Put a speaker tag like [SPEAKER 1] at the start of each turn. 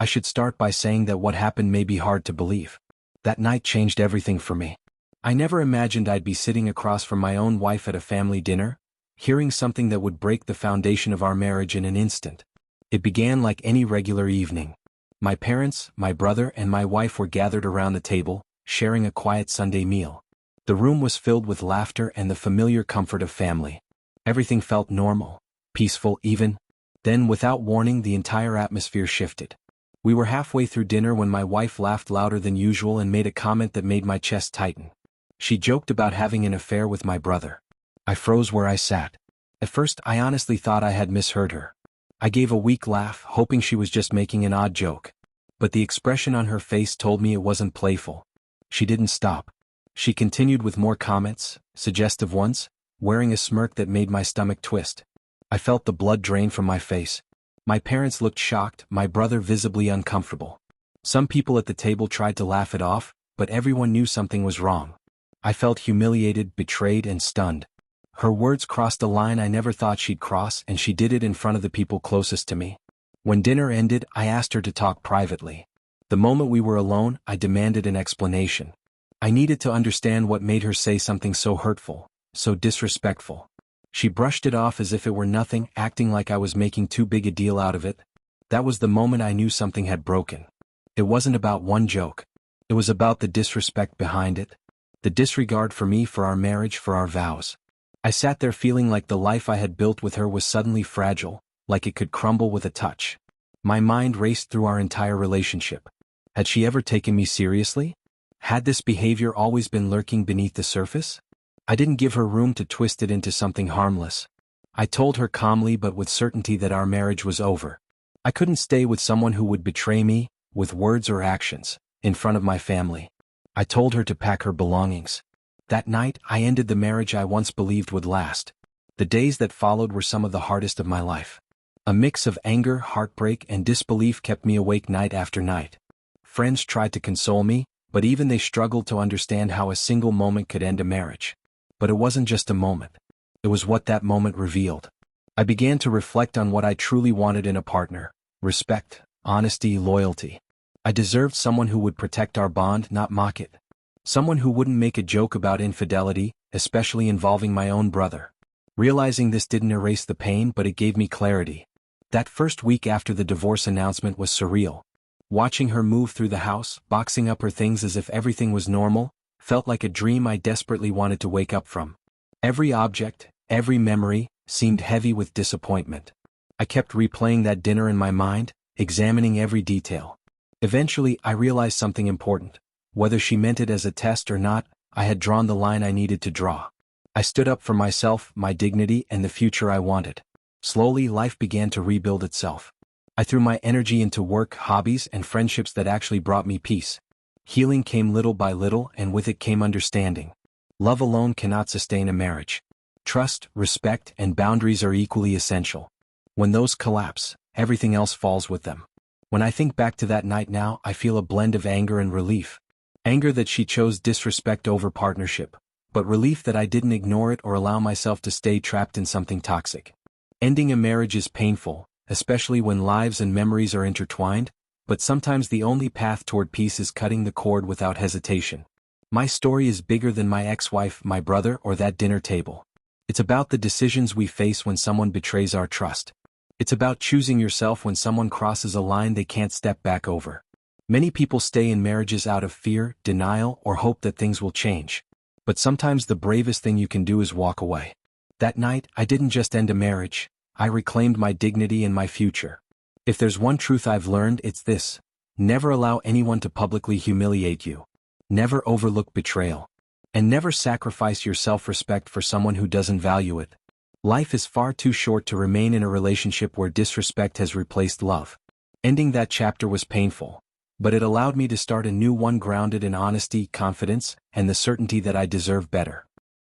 [SPEAKER 1] I should start by saying that what happened may be hard to believe. That night changed everything for me. I never imagined I'd be sitting across from my own wife at a family dinner, hearing something that would break the foundation of our marriage in an instant. It began like any regular evening. My parents, my brother, and my wife were gathered around the table, sharing a quiet Sunday meal. The room was filled with laughter and the familiar comfort of family. Everything felt normal, peaceful even. Then, without warning, the entire atmosphere shifted. We were halfway through dinner when my wife laughed louder than usual and made a comment that made my chest tighten. She joked about having an affair with my brother. I froze where I sat. At first, I honestly thought I had misheard her. I gave a weak laugh, hoping she was just making an odd joke. But the expression on her face told me it wasn't playful. She didn't stop. She continued with more comments, suggestive ones, wearing a smirk that made my stomach twist. I felt the blood drain from my face. My parents looked shocked, my brother visibly uncomfortable. Some people at the table tried to laugh it off, but everyone knew something was wrong. I felt humiliated, betrayed, and stunned. Her words crossed a line I never thought she'd cross, and she did it in front of the people closest to me. When dinner ended, I asked her to talk privately. The moment we were alone, I demanded an explanation. I needed to understand what made her say something so hurtful, so disrespectful. She brushed it off as if it were nothing, acting like I was making too big a deal out of it. That was the moment I knew something had broken. It wasn't about one joke. It was about the disrespect behind it. The disregard for me, for our marriage, for our vows. I sat there feeling like the life I had built with her was suddenly fragile, like it could crumble with a touch. My mind raced through our entire relationship. Had she ever taken me seriously? Had this behavior always been lurking beneath the surface? I didn't give her room to twist it into something harmless. I told her calmly but with certainty that our marriage was over. I couldn't stay with someone who would betray me, with words or actions, in front of my family. I told her to pack her belongings. That night, I ended the marriage I once believed would last. The days that followed were some of the hardest of my life. A mix of anger, heartbreak, and disbelief kept me awake night after night. Friends tried to console me, but even they struggled to understand how a single moment could end a marriage. But it wasn't just a moment. It was what that moment revealed. I began to reflect on what I truly wanted in a partner: respect, honesty, loyalty. I deserved someone who would protect our bond, not mock it. Someone who wouldn't make a joke about infidelity, especially involving my own brother. Realizing this didn't erase the pain, but it gave me clarity. That first week after the divorce announcement was surreal. Watching her move through the house, boxing up her things as if everything was normal, felt like a dream I desperately wanted to wake up from. Every object, every memory, seemed heavy with disappointment. I kept replaying that dinner in my mind, examining every detail. Eventually, I realized something important. Whether she meant it as a test or not, I had drawn the line I needed to draw. I stood up for myself, my dignity, and the future I wanted. Slowly, life began to rebuild itself. I threw my energy into work, hobbies, and friendships that actually brought me peace. Healing came little by little, and with it came understanding. Love alone cannot sustain a marriage. Trust, respect, and boundaries are equally essential. When those collapse, everything else falls with them. When I think back to that night now, I feel a blend of anger and relief. Anger that she chose disrespect over partnership, but relief that I didn't ignore it or allow myself to stay trapped in something toxic. Ending a marriage is painful, especially when lives and memories are intertwined, but sometimes the only path toward peace is cutting the cord without hesitation. My story is bigger than my ex-wife, my brother, or that dinner table. It's about the decisions we face when someone betrays our trust. It's about choosing yourself when someone crosses a line they can't step back over. Many people stay in marriages out of fear, denial, or hope that things will change. But sometimes the bravest thing you can do is walk away. That night, I didn't just end a marriage, I reclaimed my dignity and my future. If there's one truth I've learned, it's this: never allow anyone to publicly humiliate you. Never overlook betrayal. And never sacrifice your self-respect for someone who doesn't value it. Life is far too short to remain in a relationship where disrespect has replaced love. Ending that chapter was painful, but it allowed me to start a new one grounded in honesty, confidence, and the certainty that I deserve better.